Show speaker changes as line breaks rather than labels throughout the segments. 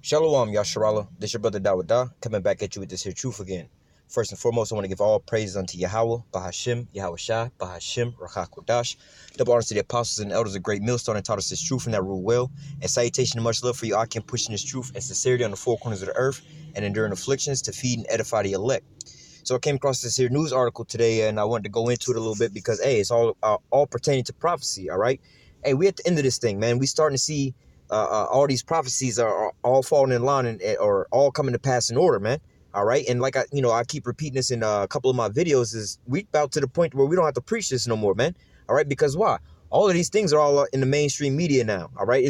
Shalom, Yasharala. This your brother Dawada, coming back at you with this here truth again. First and foremost, I want to give all praise unto Yahweh, Bahashim, Yahweh Shai, Bahashim, Rachakodash. Double honors to the apostles and elders of Great Millstone and taught us this truth and that rule well. And salutation and much love for you, I can pushing this truth and sincerity on the four corners of the earth and enduring afflictions to feed and edify the elect. So I came across this here news article today, and I wanted to go into it a little bit because, hey, it's all pertaining to prophecy, all right? Hey, we at the end of this thing, man. We starting to see all these prophecies are all falling in line and or all coming to pass in order, man. All right. And like I keep repeating this in a couple of my videos, is we about to the point where we don't have to preach this no more, man. All right. Because why? All of these things are all in the mainstream media now. All right.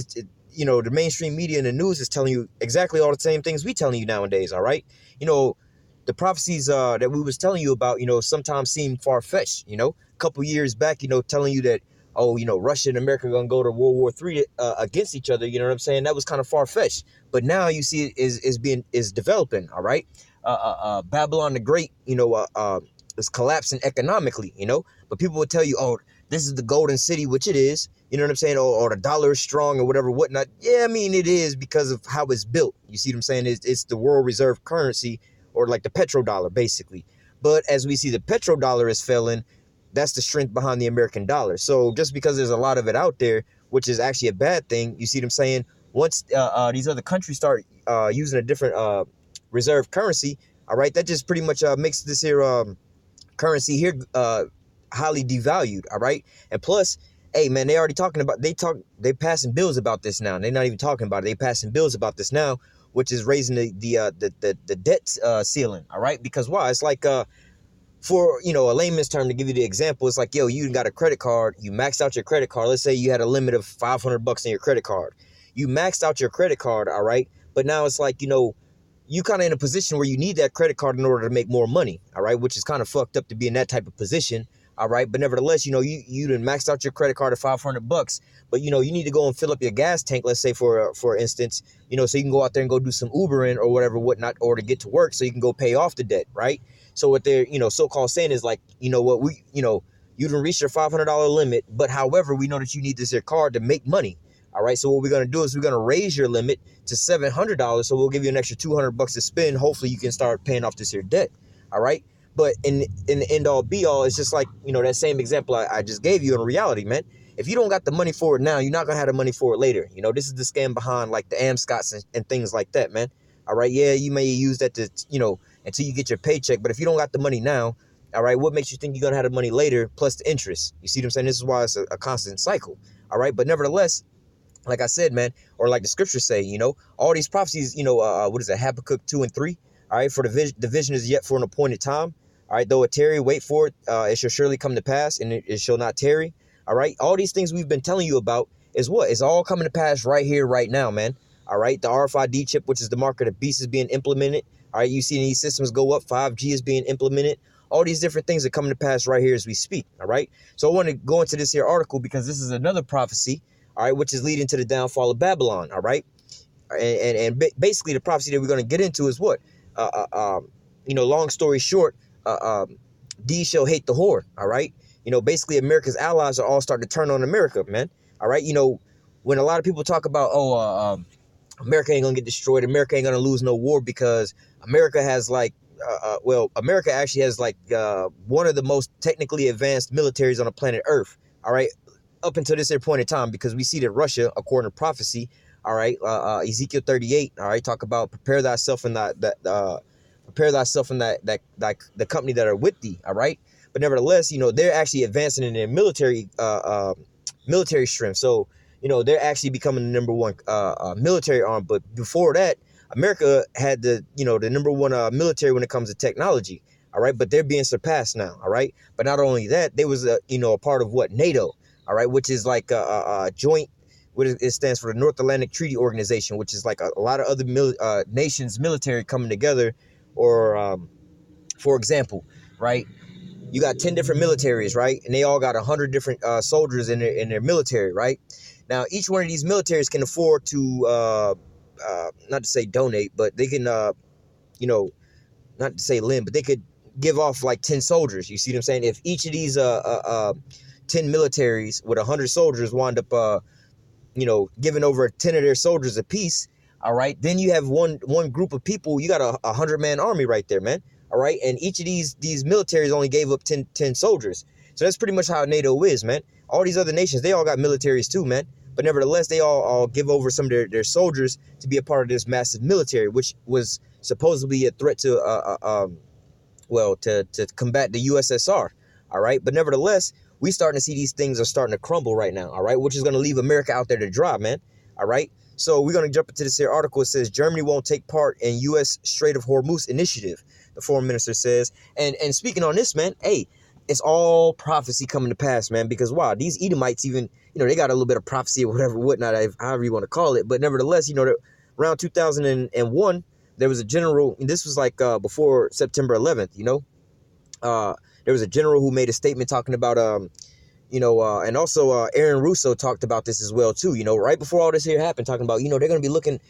The mainstream media and the news is telling you exactly all the same things we telling you nowadays. All right. The prophecies that we was telling you about, sometimes seem far-fetched, a couple years back, telling you that, Russia and America are going to go to World War III against each other. You know what I'm saying? That was kind of far-fetched. But now you see it is developing. All right. Babylon the Great, is collapsing economically, but people will tell you, oh, this is the golden city, which it is, you know what I'm saying? Or the dollar is strong or whatever, whatnot. Yeah, I mean, it is because of how it's built. You see what I'm saying? It's the world reserve currency, or like the petrodollar, basically. But as we see the petrodollar is failing, that's the strength behind the American dollar. So just because there's a lot of it out there, which is actually a bad thing, you see what I'm saying? Once these other countries start using a different reserve currency, all right, that just pretty much makes this here currency here highly devalued, all right? And plus, hey, man, they already talking about, they passing bills about this now. They're not even talking about it. They passing bills about this now, which is raising the debt ceiling, all right? Because why? It's like, for, a layman's term, to give you the example, it's like, yo, you got a credit card, you maxed out your credit card. Let's say you had a limit of $500 in your credit card. You maxed out your credit card, all right? But now it's like, you kind of in a position where you need that credit card in order to make more money, all right? Which is kind of fucked up to be in that type of position, all right? But nevertheless, you done maxed out your credit card at $500, but you need to go and fill up your gas tank, let's say for instance, so you can go out there and go do some Ubering or whatever, whatnot, or to get to work so you can go pay off the debt, right? So what they're, so-called saying is like, you done reached your $500 limit, but however, we know that you need this here card to make money. All right. So what we're going to do is we're going to raise your limit to $700. So we'll give you an extra $200 to spend. Hopefully you can start paying off this here debt. All right. But in the end all be all, it's just like, that same example I just gave you in reality, man. If you don't got the money for it now, you're not going to have the money for it later. This is the scam behind like the Amscots and things like that, man. All right. Yeah, you may use that to, until you get your paycheck. But if you don't got the money now, all right, what makes you think you're going to have the money later plus the interest? You see what I'm saying? This is why it's a constant cycle. All right. But nevertheless, like I said, man, or like the scriptures say, all these prophecies, what is it, Habakkuk 2 and 3? All right, for the vision is yet for an appointed time. All right, though it tarry, wait for it. It shall surely come to pass, and it shall not tarry. All right, all these things we've been telling you about is what? It's all coming to pass right here, right now, man. All right, the RFID chip, which is the mark of the beast, is being implemented. All right, you see these systems go up. 5G is being implemented. All these different things are coming to pass right here as we speak. All right, so I want to go into this here article because this is another prophecy. All right, which is leading to the downfall of Babylon. All right, and basically the prophecy that we're going to get into is what, long story short, these shall hate the whore. All right, basically America's allies are all starting to turn on America, man. All right, when a lot of people talk about America ain't gonna get destroyed, America ain't gonna lose no war because America has like America actually has like one of the most technically advanced militaries on the planet Earth. All right. Up until this point in time, because we see that Russia, according to prophecy, all right, Ezekiel 38, all right, talk about prepare thyself in the company that are with thee, all right. But nevertheless, they're actually advancing in their military strength. So, they're actually becoming the number one military arm. But before that, America had the number one military when it comes to technology, all right. But they're being surpassed now, all right. But not only that, they was a part of what, NATO. All right, which is like a joint, it stands for the North Atlantic Treaty Organization, which is like a lot of other nations' military coming together. Or, for example, right, you got 10 different militaries, right, and they all got 100 different soldiers in their military, right. Now, each one of these militaries can afford to, not to say donate, but they can, not to say lend, but they could give off like 10 soldiers. You see what I'm saying? If each of these 10 militaries with 100 soldiers wind up, giving over 10 of their soldiers apiece, All right. Then you have one group of people. You got a 100-man army right there, man. All right. And each of these militaries only gave up 10 soldiers. So that's pretty much how NATO is, man. All these other nations, they all got militaries too, man. But nevertheless, they all give over some of their soldiers to be a part of this massive military, which was supposedly a threat to to combat the USSR. All right. But nevertheless, we starting to see these things are starting to crumble right now. All right. Which is going to leave America out there to dry, man. All right. So we're going to jump into this here article. It says Germany won't take part in U.S. Strait of Hormuz initiative, the foreign minister says. And speaking on this, man, hey, it's all prophecy coming to pass, man, because why? These Edomites even, they got a little bit of prophecy or whatever, whatnot, however you want to call it. But nevertheless, around 2001, there was a general, and this was like before September 11th, there was a general who made a statement talking about, and also Aaron Russo talked about this as well, too, right before all this here happened, talking about, they're going to be looking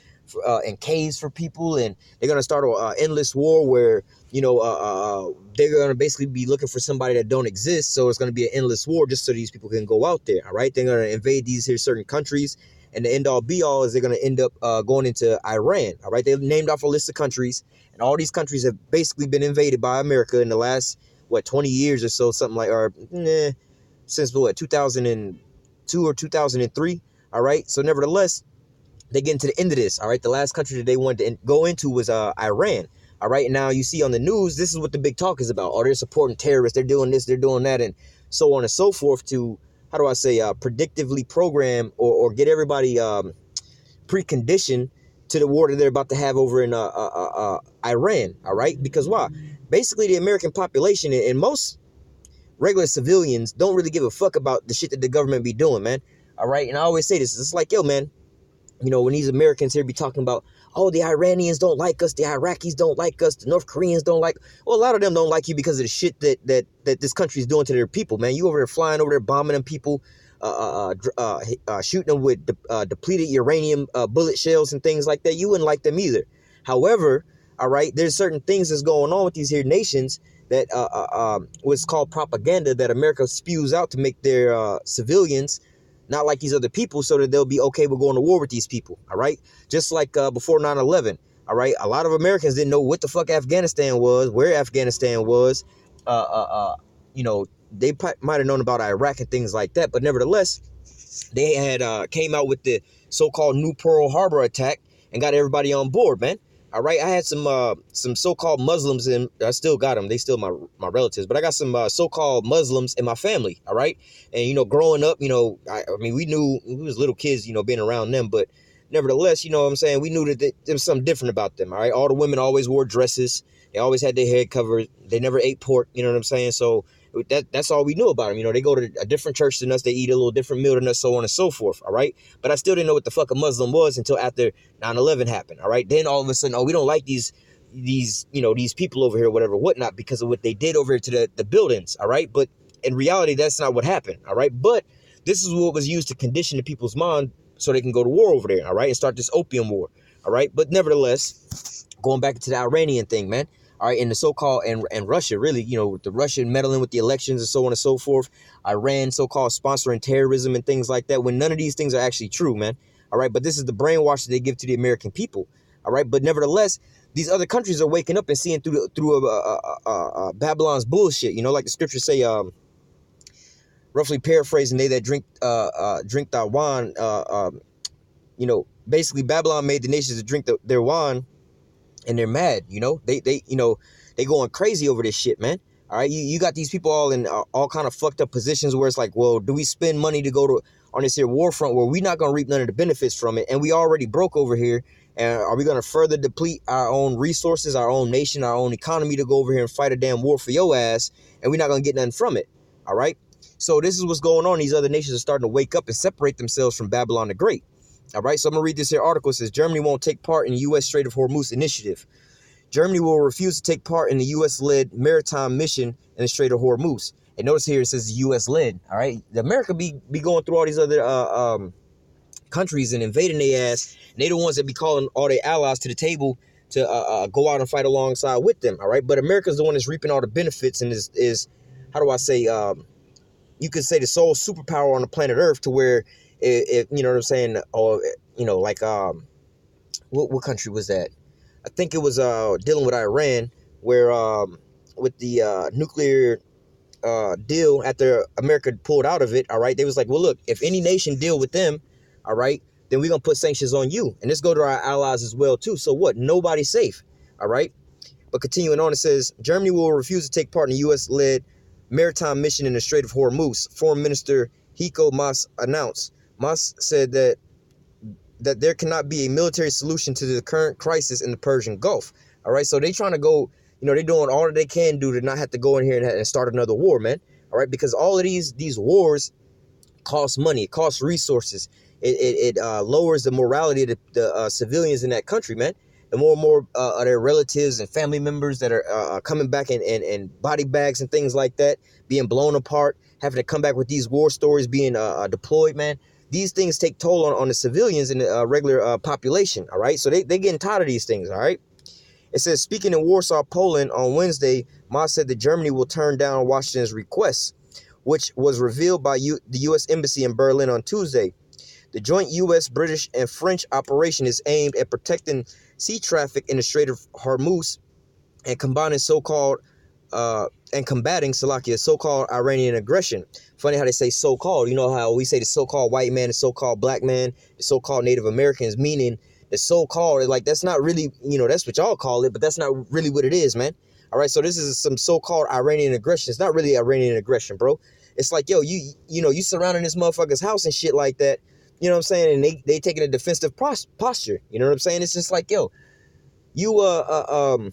in caves for people, and they're going to start an endless war where, they're going to basically be looking for somebody that don't exist. So it's going to be an endless war just so these people can go out there. All right. They're going to invade these here certain countries. And the end all be all is they're going to end up going into Iran. All right. They named off a list of countries, and all these countries have basically been invaded by America in the last, 20 years or so, something like, since 2002 or 2003. All right. So nevertheless, they get into the end of this. All right. The last country that they wanted to go into was Iran. All right. And now you see on the news, this is what the big talk is about. Oh, they're supporting terrorists. They're doing this. They're doing that. And so on and so forth to, predictively program or get everybody preconditioned to the war that they're about to have over in Iran. All right. Because why? Basically, the American population and most regular civilians don't really give a fuck about the shit that the government be doing, man. All right. And I always say this. It's like, yo, man, when these Americans here be talking about, oh, the Iranians don't like us, the Iraqis don't like us, the North Koreans don't like. Well, a lot of them don't like you because of the shit that this country is doing to their people, man. You over there flying over there, bombing them people, shooting them with depleted uranium bullet shells and things like that. You wouldn't like them either. However, all right, there's certain things that's going on with these here nations that what's called propaganda that America spews out to make their civilians not like these other people, so that they'll be okay with going to war with these people. All right. Just like before 9/11. All right. A lot of Americans didn't know what the fuck Afghanistan was, where Afghanistan was. They might have known about Iraq and things like that. But nevertheless, they had came out with the so-called new Pearl Harbor attack and got everybody on board, man. All right. I had some so-called Muslims, and I still got them. They still my relatives, but I got some so-called Muslims in my family. All right. And, growing up, we knew we was little kids, being around them. But nevertheless, what I'm saying, we knew that there was something different about them. All right. All the women always wore dresses. They always had their head covered. They never ate pork. You know what I'm saying? So that's all we knew about them. They go to a different church than us. They eat a little different meal than us, so on and so forth. All right. But I still didn't know what the fuck a Muslim was until after 9/11 happened. All right. Then all of a sudden, we don't like these people over here, whatever, whatnot, because of what they did over here to the buildings. All right. But in reality, that's not what happened. All right. But this is what was used to condition the people's mind so they can go to war over there. All right. And start this opium war. All right. But nevertheless, going back to the Iranian thing, man. All right, and the so-called and Russia, really, with the Russian meddling with the elections and so on and so forth, Iran so-called sponsoring terrorism and things like that, when none of these things are actually true, man. All right, but this is the brainwash that they give to the American people. All right, but nevertheless, these other countries are waking up and seeing through Babylon's bullshit. Like the scriptures say, roughly paraphrasing, they that drink thy wine. Basically Babylon made the nations to drink their wine. And they're mad, they going crazy over this shit, man. All right, you got these people all in all kind of fucked up positions where it's like, well, do we spend money to go on this here war front where we're not going to reap none of the benefits from it, and we already broke over here, and are we going to further deplete our own resources, our own nation, our own economy to go over here and fight a damn war for your ass, and we're not going to get nothing from it? All right, so this is what's going on. These other nations are starting to wake up and separate themselves from Babylon the Great. All right, so I'm going to read this here article. It says, Germany won't take part in U.S. Strait of Hormuz initiative. Germany will refuse to take part in the U.S.-led maritime mission in the Strait of Hormuz. And notice here it says U.S.-led. All right, the America be going through all these other countries and invading their ass. And they the ones that be calling all their allies to the table to go out and fight alongside with them. All right, but America's the one that's reaping all the benefits and is how do I say? You could say the sole superpower on the planet Earth, to where if you know what I'm saying, or what country was that? I think it was dealing with Iran, where with the nuclear deal after America pulled out of it, all right, they was like, well, look, if any nation deal with them, all right, then we're going to put sanctions on you. And this go to our allies as well, too. So what? Nobody's safe, all right? But continuing on, it says, Germany will refuse to take part in the U.S.-led maritime mission in the Strait of Hormuz, Foreign Minister Heiko Maas announced. Maas said that there cannot be a military solution to the current crisis in the Persian Gulf, all right? So they trying to go, they're doing all that they can do to not have to go in here and start another war, man. All right, because all of these wars cost money, it costs resources, it lowers the morality of the civilians in that country, man. The more and more of their relatives and family members that are coming back in body bags and things like that, being blown apart, having to come back with these war stories, being deployed, man. These things take toll on the civilians and the regular population, all right? So they getting tired of these things, all right? It says, speaking in Warsaw, Poland on Wednesday, Maas said that Germany will turn down Washington's request, which was revealed by the U.S. Embassy in Berlin on Tuesday. The joint U.S., British, and French operation is aimed at protecting sea traffic in the Strait of Hormuz and combating so-called Iranian aggression. Funny how they say so-called. You know how we say the so-called white man, the so-called black man, the so-called Native Americans, meaning the so-called, like, that's not really, that's what y'all call it, but that's not really what it is, man. All right, so this is some so-called Iranian aggression. It's not really Iranian aggression, bro. It's like, yo, you surrounding this motherfucker's house and shit like that, you know what I'm saying? And they taking a defensive posture, you know what I'm saying? It's just like, yo, you know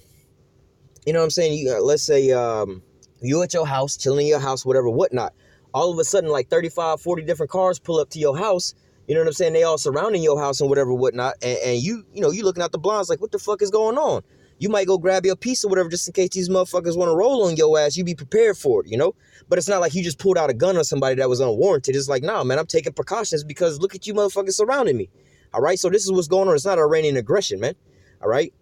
what I'm saying? Let's say you at your house, chilling in your house, whatever, whatnot. All of a sudden, like 35, 40 different cars pull up to your house. You know what I'm saying? They all surrounding your house and whatever, whatnot. And you looking out the blinds like, what the fuck is going on? You might go grab your piece or whatever just in case these motherfuckers want to roll on your ass. You be prepared for it, But it's not like you just pulled out a gun on somebody that was unwarranted. It's like, nah, man, I'm taking precautions because look at you motherfuckers surrounding me. All right? So this is what's going on. It's not Iranian aggression, man. All right?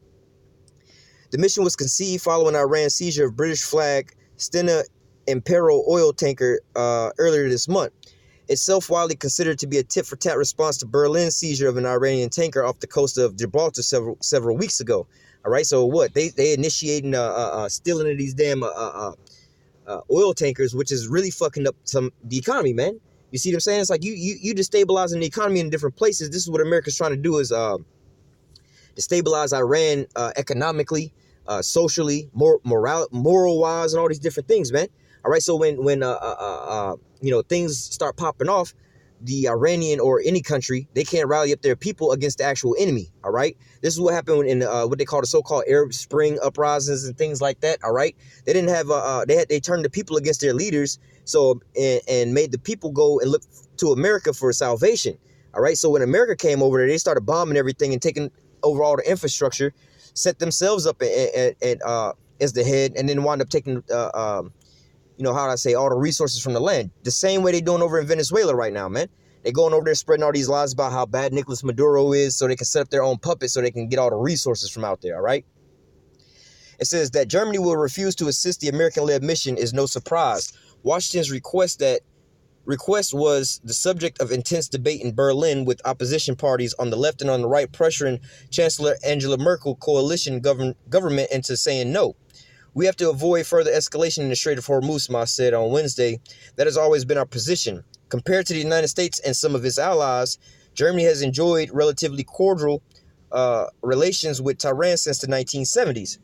The mission was conceived following Iran's seizure of British flag Stena Imperial oil tanker earlier this month. Itself widely considered to be a tit-for-tat response to Berlin's seizure of an Iranian tanker off the coast of Gibraltar several weeks ago. All right, so what? They initiating stealing of these damn oil tankers, which is really fucking up the economy, man. You see what I'm saying? It's like you destabilizing the economy in different places. This is what America's trying to do, is destabilize Iran economically, socially, moral-wise, and all these different things, man. All right, so when things start popping off, the Iranian or any country, they can't rally up their people against the actual enemy. All right, this is what happened in what they call the so-called Arab Spring uprisings and things like that. All right, they didn't have they turned the people against their leaders, so and made the people go and look to America for salvation. All right, so when America came over there, they started bombing everything and taking over all the infrastructure, set themselves up as the head, and then wound up taking all the resources from the land. The same way they doing over in Venezuela right now, man. They going over there spreading all these lies about how bad Nicolas Maduro is so they can set up their own puppet so they can get all the resources from out there, all right? It says that Germany will refuse to assist the American-led mission is no surprise. Washington's request was the subject of intense debate in Berlin, with opposition parties on the left and on the right pressuring Chancellor Angela Merkel coalition government into saying no. We have to avoid further escalation in the Strait of Hormuz, Maas said on Wednesday. That has always been our position. Compared to the United States and some of its allies, Germany has enjoyed relatively cordial relations with Tehran since the 1970s.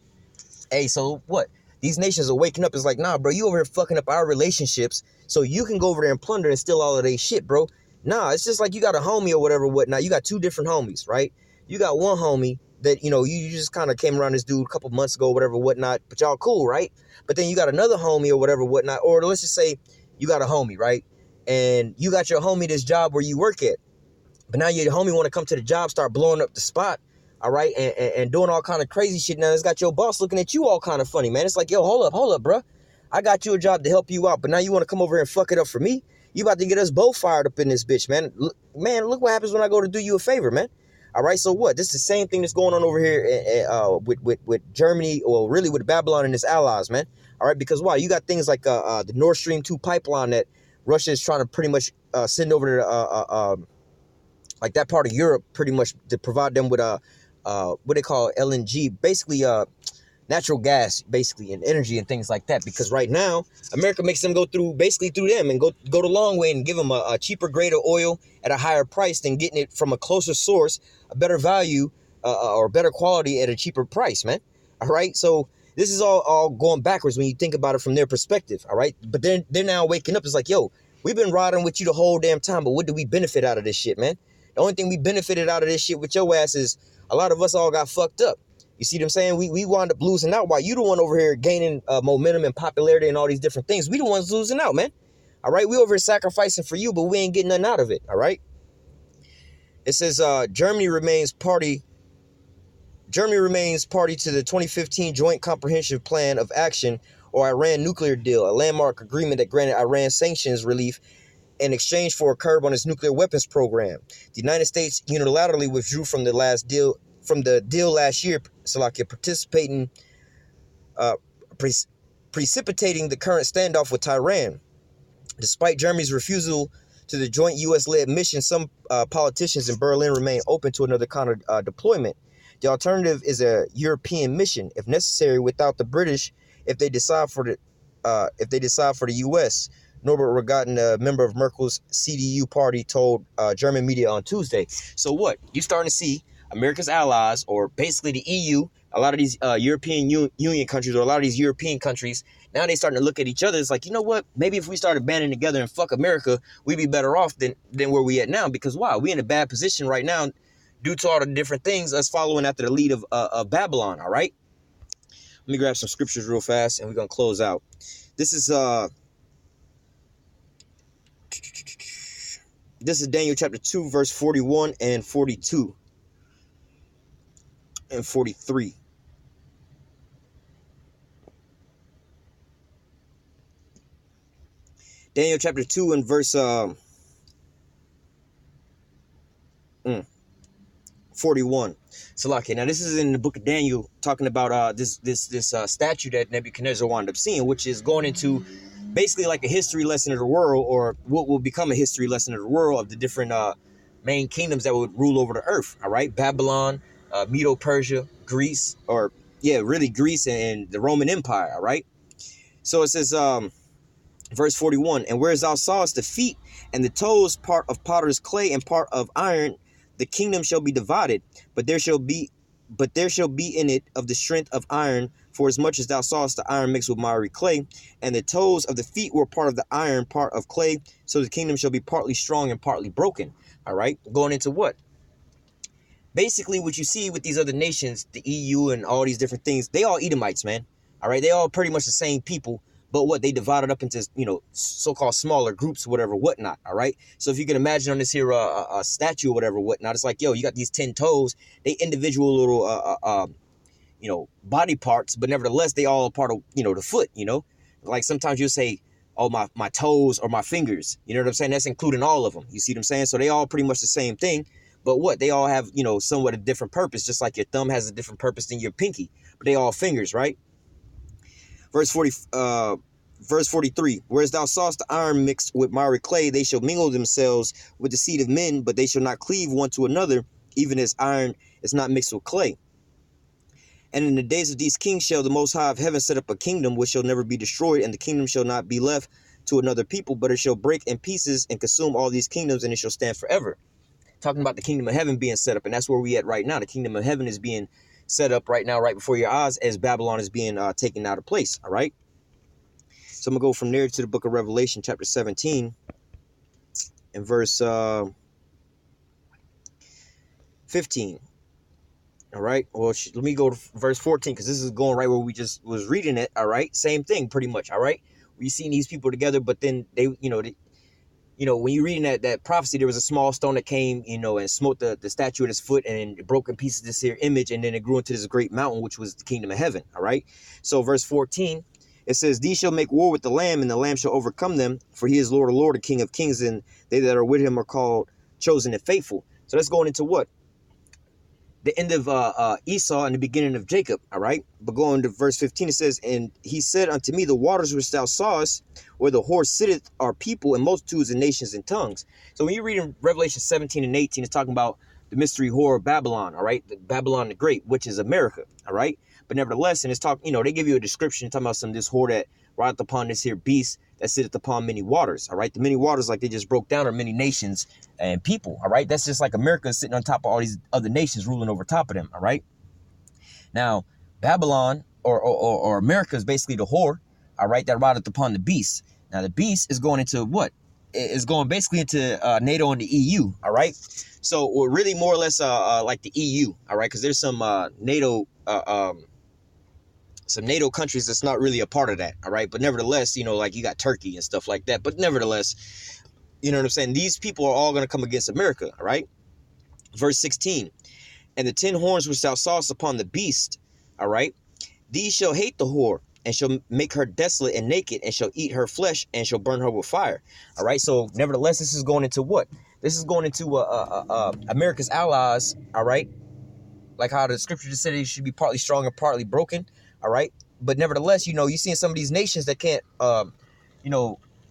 Hey, so what? These nations are waking up. It's like, nah, bro, you over here fucking up our relationships so you can go over there and plunder and steal all of their shit, bro. Nah, it's just like you got a homie or whatever, whatnot. You got two different homies, right? You got one homie that, you just kind of came around this dude a couple months ago, whatever, whatnot, but y'all cool, right? But then you got another homie or whatever, whatnot, or let's just say you got a homie, right? And you got your homie this job where you work at, but now your homie want to come to the job, start blowing up the spot, all right, and doing all kind of crazy shit. Now it's got your boss looking at you all kind of funny, man. It's like, yo, hold up, bro. I got you a job to help you out, but now you want to come over here and fuck it up for me? You about to get us both fired up in this bitch, man. Look what happens when I go to do you a favor, man. All right, so what? This is the same thing that's going on over here with Germany, or really with Babylon and its allies, man. All right, because why? You got things like the Nord Stream 2 pipeline that Russia is trying to pretty much send over to like that part of Europe, pretty much to provide them with what they call LNG, basically natural gas, basically, and energy and things like that. Because right now, America makes them go through them and go the long way and give them a cheaper grade of oil at a higher price than getting it from a closer source, a better value, or better quality at a cheaper price, man. All right, so this is all going backwards when you think about it from their perspective. All right, but they're now waking up. It's like, yo, we've been riding with you the whole damn time, but what do we benefit out of this shit, man? The only thing we benefited out of this shit with your ass is a lot of us all got fucked up. You see what I'm saying? We wound up losing out while you the one over here gaining momentum and popularity and all these different things. We the ones losing out, man. All right, we over here sacrificing for you, but we ain't getting nothing out of it. All right. It says Germany remains party to the 2015 Joint Comprehensive Plan of Action, or Iran nuclear deal, a landmark agreement that granted Iran sanctions relief in exchange for a curb on its nuclear weapons program. The United States unilaterally withdrew from the deal last year, Salakia, precipitating the current standoff with Tehran. Despite Germany's refusal to the joint U.S.-led mission, some politicians in Berlin remain open to another kind of deployment. The alternative is a European mission, if necessary, without the British, if they decide for the U.S. Norbert Regatten, a member of Merkel's CDU party, told German media on Tuesday. So what? You starting to see America's allies, or basically the EU, a lot of these European Union countries, or a lot of these European countries, now they starting to look at each other. It's like, you know what? Maybe if we started banding together and fuck America, we'd be better off than where we at now. Because why? We in a bad position right now due to all the different things, us following after the lead of Babylon, all right? Let me grab some scriptures real fast, and we're going to close out. This is Daniel chapter 2, verse 41 and 42 and 43. Daniel chapter 2 and verse 41. Salakia. Now this is in the book of Daniel, talking about this statue that Nebuchadnezzar wound up seeing, which is going into basically like a history lesson of the world, or what will become a history lesson of the world, of the different main kingdoms that would rule over the earth. All right, Babylon, Medo-Persia, Greece, really Greece and the Roman Empire. All right. So it says, verse 41, and whereas thou sawest the feet and the toes, part of potter's clay and part of iron, the kingdom shall be divided, but there shall be in it of the strength of iron, for as much as thou sawest the iron mixed with miry clay, and the toes of the feet were part of the iron, part of clay, so the kingdom shall be partly strong and partly broken. All right, going into what? Basically, what you see with these other nations, the EU and all these different things, they all Edomites, man. All right, they all pretty much the same people. But what they divided up into, so-called smaller groups, whatever, whatnot. All right. So if you can imagine on this here a statue or whatever, whatnot, it's like, yo, you got these 10 toes, they individual little, body parts, but nevertheless, they all are part of, the foot, like sometimes you'll say, oh, my toes or my fingers, you know what I'm saying? That's including all of them. You see what I'm saying? So they all pretty much the same thing. But what? They all have, somewhat a different purpose, just like your thumb has a different purpose than your pinky, but they all fingers, right? Verse 43, whereas thou sawest the iron mixed with miry clay, they shall mingle themselves with the seed of men, but they shall not cleave one to another, even as iron is not mixed with clay. And in the days of these kings shall the Most High of heaven set up a kingdom which shall never be destroyed, and the kingdom shall not be left to another people, but it shall break in pieces and consume all these kingdoms, and it shall stand forever. Talking about the kingdom of heaven being set up, and that's where we at right now. The kingdom of heaven is being set up right now, right before your eyes, as Babylon is being taken out of place. All right. So I'm gonna go from there to the book of Revelation, chapter 17, and verse 15. All right. Well, let me go to verse 14, because this is going right where we just was reading it. All right. Same thing, pretty much. All right. We seen these people together, but then they, when you're reading that prophecy, there was a small stone that came, and smote the statue at his foot, and it broke in pieces this here image, and then it grew into this great mountain, which was the kingdom of heaven. All right. So verse 14, it says, these shall make war with the Lamb, and the Lamb shall overcome them, for he is Lord of Lords, the King of Kings, and they that are with him are called chosen and faithful. So that's going into what? The end of Esau and the beginning of Jacob, all right? But going to verse 15, it says, and he said unto me, the waters which thou sawest, where the horse sitteth, are people and multitudes and nations and tongues. So when you read in Revelation 17 and 18, it's talking about the mystery whore of Babylon, all right? Babylon the Great, which is America, all right? But nevertheless, and it's they give you a description talking about this whore that rideth upon this here beast that sitteth upon many waters, all right? The many waters, like they just broke down, are many nations and people, all right? That's just like America sitting on top of all these other nations ruling over top of them, all right? Now, Babylon or America is basically the whore, all right, that rideth upon the beast. Now, the beast is going into what? Is going basically into NATO and the EU, all right? So we're really more or less like the EU, all right? Because there's some NATO countries that's not really a part of that, all right? But nevertheless, like you got Turkey and stuff like that. But nevertheless, you know what I'm saying? These people are all going to come against America, all right? Verse 16, and the 10 horns which thou sawest upon the beast, all right? These shall hate the whore, and shall make her desolate and naked, and shall eat her flesh, and shall burn her with fire. All right. So nevertheless, this is going into what? This is going into America's allies. All right. Like how the scripture just said it should be partly strong and partly broken. All right. But nevertheless, you see some of these nations that can't, well,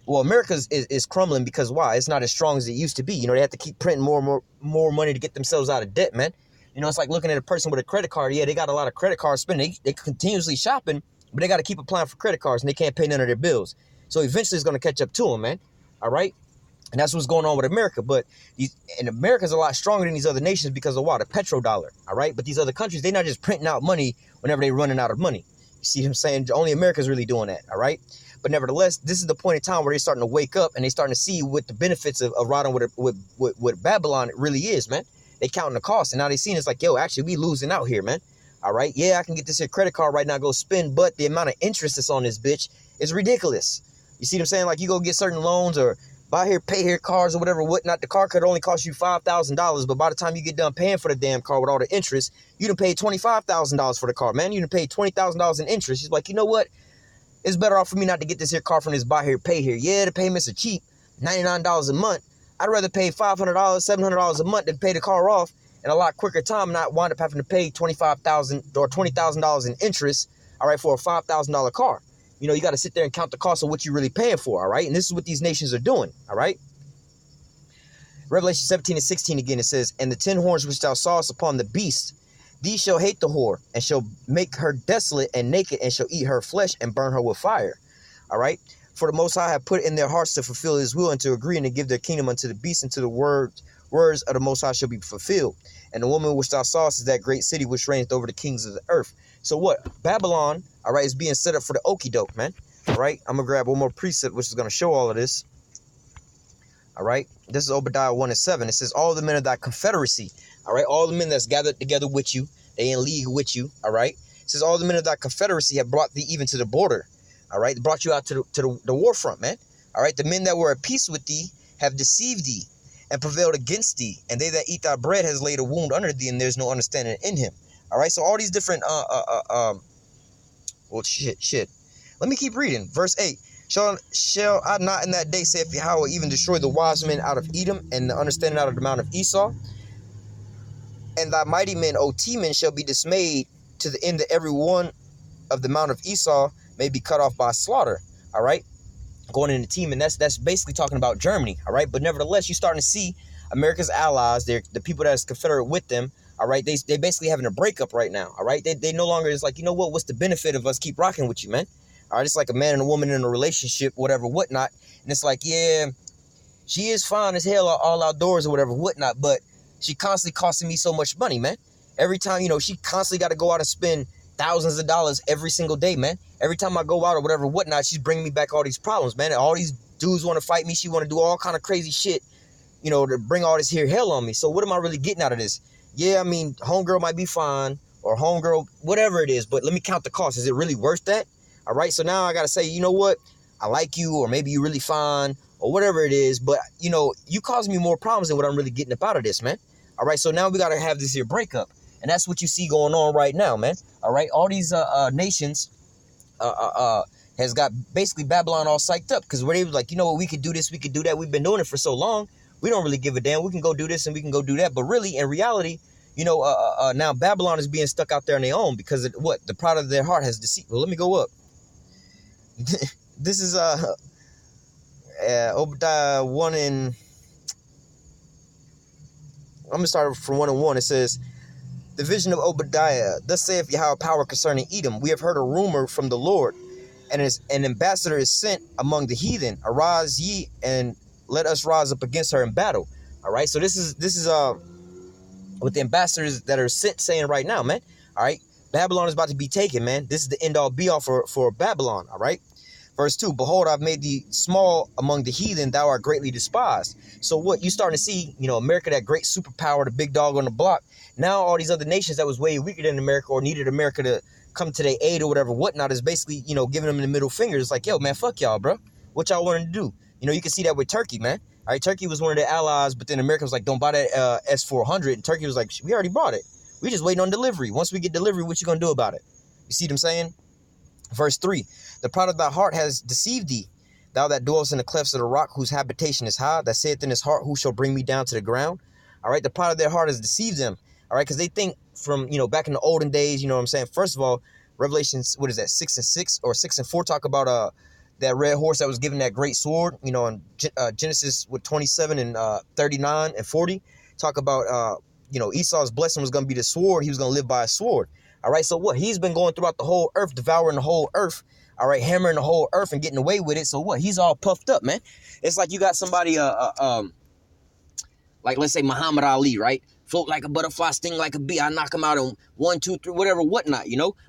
America is crumbling because why? It's not as strong as it used to be. They have to keep printing more money to get themselves out of debt, man. It's like looking at a person with a credit card. Yeah, they got a lot of credit card spending. They continuously shopping, but they got to keep applying for credit cards and they can't pay none of their bills. So eventually it's going to catch up to them, man. All right. And that's what's going on with America. But America's a lot stronger than these other nations because of what? The petrodollar. All right. But these other countries, they're not just printing out money whenever they're running out of money. You see what I'm saying? Only America's really doing that. All right. But nevertheless, this is the point in time where they're starting to wake up and they're starting to see what the benefits of riding with Babylon really is, man. They counting the cost. And now they seeing it's like, yo, actually, we losing out here, man. All right. Yeah, I can get this here credit card right now, go spend. But the amount of interest that's on this bitch is ridiculous. You see what I'm saying? Like you go get certain loans or buy here, pay here cars or whatever, whatnot. The car could only cost you $5,000. But by the time you get done paying for the damn car with all the interest, you done paid $25,000 for the car, man. You done paid $20,000 in interest. He's like, you know what? It's better off for me not to get this here car from this buy here, pay here. Yeah, the payments are cheap, $99 a month. I'd rather pay $500, $700 a month than pay the car off in a lot quicker time, not wind up having to pay $25,000 or $20,000 in interest, all right, for a $5,000 car. You got to sit there and count the cost of what you're really paying for, all right? And this is what these nations are doing, all right? Revelation 17 and 16 again, it says, and the 10 horns which thou sawest upon the beast, these shall hate the whore, and shall make her desolate and naked, and shall eat her flesh and burn her with fire, all right? For the Most High have put in their hearts to fulfill his will and to agree and to give their kingdom unto the beast, and to the words of the Most High shall be fulfilled. And the woman which thou sawest is that great city which reigneth over the kings of the earth. So what? Babylon, all right, is being set up for the okie doke, man. All right, I'm going to grab one more precept which is going to show all of this. All right, this is Obadiah 1 and 7. It says, all the men of thy confederacy, all right, all the men that's gathered together with you, they in league with you, all right. It says, all the men of thy confederacy have brought thee even to the border. All right, brought you out to the war front, man. All right, the men that were at peace with thee have deceived thee and prevailed against thee, and they that eat thy bread has laid a wound under thee, and there's no understanding in him. All right, so all these different shit. Let me keep reading. Verse 8. Shall I not in that day, saith Yahweh, even destroy the wise men out of Edom, and the understanding out of the mount of Esau? And thy mighty men, O Teman, shall be dismayed to the end that every one of the mount of Esau may be cut off by slaughter. All right, going into team, and that's basically talking about Germany. All right, but nevertheless, you're starting to see America's allies, they're the people that's confederate with them. All right, they basically having a breakup right now. All right, they no longer is like, you know what? What's the benefit of us keep rocking with you, man? All right, it's like a man and a woman in a relationship, whatever, whatnot, and it's like, yeah, she is fine as hell all outdoors or whatever, whatnot, but she constantly costing me so much money, man. Every time, she constantly got to go out and spend thousands of dollars every single day, man. Every time I go out or whatever, whatnot, she's bringing me back all these problems, man. All these dudes want to fight me. She want to do all kind of crazy shit, to bring all this here hell on me. So what am I really getting out of this? Yeah, I mean, homegirl might be fine, or homegirl, whatever it is, but let me count the cost. Is it really worth that? All right, so now I got to say, you know what? I like you, or maybe you're really fine, or whatever it is, but, you cause me more problems than what I'm really getting up out of this, man. All right, so now we got to have this here breakup. And that's what you see going on right now, man. All right, all these nations has got basically Babylon all psyched up because where they was like, you know what, we could do this, we could do that. We've been doing it for so long. We don't really give a damn. We can go do this and we can go do that. But really, in reality, now Babylon is being stuck out there on their own because of what? The pride of their heart has deceived. Well, let me go up. This is Obadiah 1 and... I'm going to start from 1:1. It says, the vision of Obadiah. Thus saith Yahweh power concerning Edom. We have heard a rumor from the Lord, and an ambassador is sent among the heathen. Arise ye, and let us rise up against her in battle. All right. So this is what the ambassadors that are sent saying right now, man. All right. Babylon is about to be taken, man. This is the end all be all for Babylon. All right. Verse 2, behold, I've made thee small among the heathen, thou art greatly despised. So what you starting to see, America, that great superpower, the big dog on the block. Now all these other nations that was way weaker than America or needed America to come to their aid or whatever, whatnot, is basically, giving them the middle finger. It's like, yo, man, fuck y'all, bro. What y'all wanting to do? You can see that with Turkey, man. All right, Turkey was one of their allies, but then America was like, don't buy that S-400. And Turkey was like, we already bought it. We just waiting on delivery. Once we get delivery, what you going to do about it? You see what I'm saying? Verse 3, the pride of thy heart has deceived thee, thou that dwellest in the clefts of the rock, whose habitation is high, that saith in his heart, who shall bring me down to the ground? All right, the pride of their heart has deceived them. All right, because they think from, back in the olden days, you know what I'm saying? First of all, Revelations, 6:6 or 6:4 talk about that red horse that was given that great sword, in Genesis 27 and 39 and 40, talk about, Esau's blessing was going to be the sword. He was going to live by a sword. All right, so what? He's been going throughout the whole earth, devouring the whole earth. All right, hammering the whole earth and getting away with it. So what? He's all puffed up, man. It's like you got somebody, like let's say Muhammad Ali, right? Float like a butterfly, sting like a bee. I knock him out on 1, 2, 3, whatever, whatnot,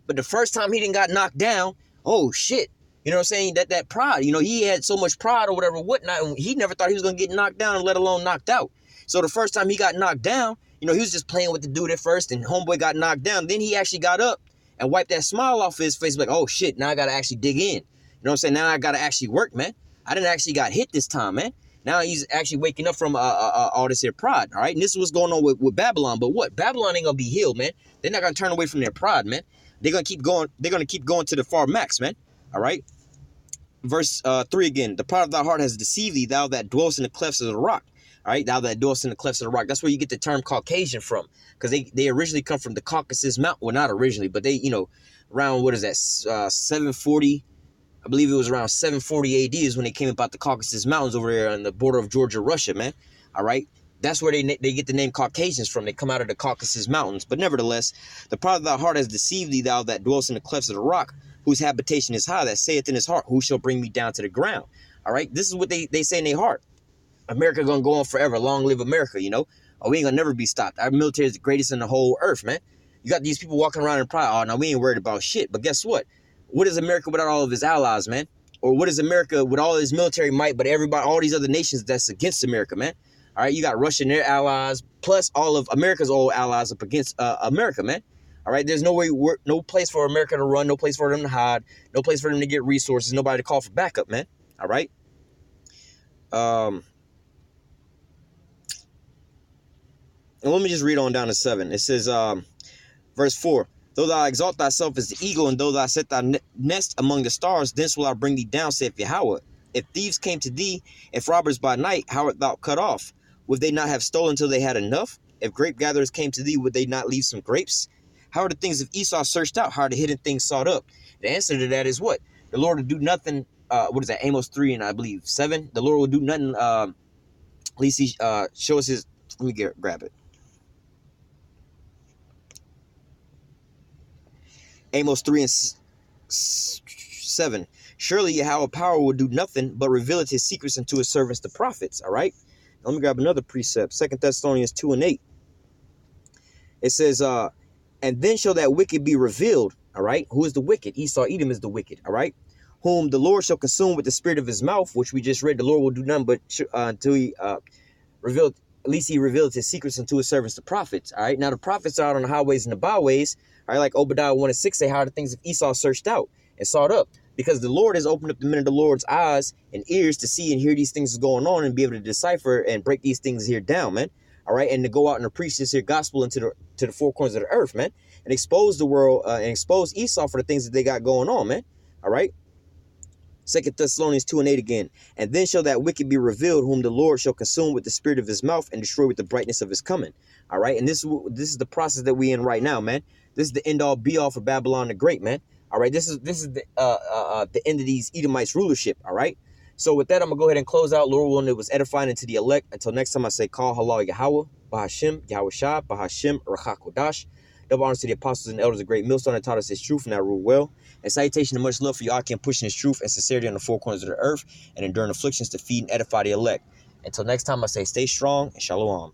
But the first time he didn't got knocked down, oh shit. You know what I'm saying? That pride, he had so much pride or whatever, whatnot, and he never thought he was going to get knocked down, let alone knocked out. So the first time he got knocked down, he was just playing with the dude at first, and homeboy got knocked down. Then he actually got up and wiped that smile off his face, like, oh shit, now I got to actually dig in. You know what I'm saying? Now I got to actually work, man. I didn't actually got hit this time, man. Now he's actually waking up from all this here pride, all right? And this is what's going on with Babylon. But what? Babylon ain't going to be healed, man. They're not going to turn away from their pride, man. They're going to keep going. They're going to keep going to the far max, man. All right? Verse 3 again. The pride of thy heart has deceived thee, thou that dwellest in the clefts of the rock. All right? Thou that dwellest in the clefts of the rock. That's where you get the term Caucasian from. Because they originally come from the Caucasus Mountain. Well, not originally, but they, around, what is that, 740... I believe it was around 740 AD is when they came about the Caucasus Mountains over there on the border of Georgia, Russia, man. All right. That's where they get the name Caucasians from. They come out of the Caucasus Mountains. But nevertheless, the pride of thy heart has deceived thee, thou that dwellest in the clefts of the rock, whose habitation is high, that saith in his heart, who shall bring me down to the ground? All right. This is what they say in their heart. America going to go on forever. Long live America, Oh, we ain't going to never be stopped. Our military is the greatest in the whole earth, man. You got these people walking around in pride. Oh, now we ain't worried about shit. But guess what? What is America without all of his allies, man? Or what is America with all his military might, but all these other nations that's against America, man? All right, you got Russia and their allies, plus all of America's old allies up against America, man. All right, there's no place for America to run, no place for them to hide, no place for them to get resources, nobody to call for backup, man. All right. And let me just read on down to 7. It says, verse 4. Though thou exalt thyself as the eagle, and though thou set thy nest among the stars, thence will I bring thee down, saith Yahweh. If thieves came to thee, if robbers by night, how art thou cut off? Would they not have stolen till they had enough? If grape gatherers came to thee, would they not leave some grapes? How are the things of Esau searched out? How are the hidden things sought up? The answer to that is what? The Lord will do nothing. What is that? Amos 3 and I believe 7. The Lord will do nothing. At least he shows his. Let me grab it. Amos 3 and 7. Surely Yahweh power will do nothing but revealeth his secrets unto his servants, the prophets. All right. Let me grab another precept. 2 Thessalonians 2 and 8. It says, and then shall that wicked be revealed. All right. Who is the wicked? Esau, Edom is the wicked. All right. Whom the Lord shall consume with the spirit of his mouth, which we just read. The Lord will do nothing but until he revealed. At least he revealed his secrets unto his servants, the prophets. All right. Now the prophets are out on the highways and the byways. All right, like Obadiah 1 and 6 say, how are the things of Esau searched out and sought up? Because the Lord has opened up the men of the Lord's eyes and ears to see and hear these things going on and be able to decipher and break these things here down, man. All right, and to go out and to preach this here gospel into the four corners of the earth, man, and expose the world and expose Esau for the things that they got going on, man. All right. 2 Thessalonians 2 and 8 again. And then shall that wicked be revealed, whom the Lord shall consume with the spirit of his mouth and destroy with the brightness of his coming. All right. And this is the process that we in right now, man. This is the end all be all for Babylon the Great, man. All right. This is the end of these Edomites rulership. All right. So with that, I'm going to go ahead and close out. Lord willing, it was edifying into the elect. Until next time, I say, call halal Yahweh, Bahashim, Yahweh Shah, Bahashim, Rachakodash. Double honors to the apostles and elders of great millstone that taught us his truth and that rule well. And salutation and much love for you, Akim, pushing his truth and sincerity on the four corners of the earth and enduring afflictions to feed and edify the elect. Until next time, I say, stay strong and shalom.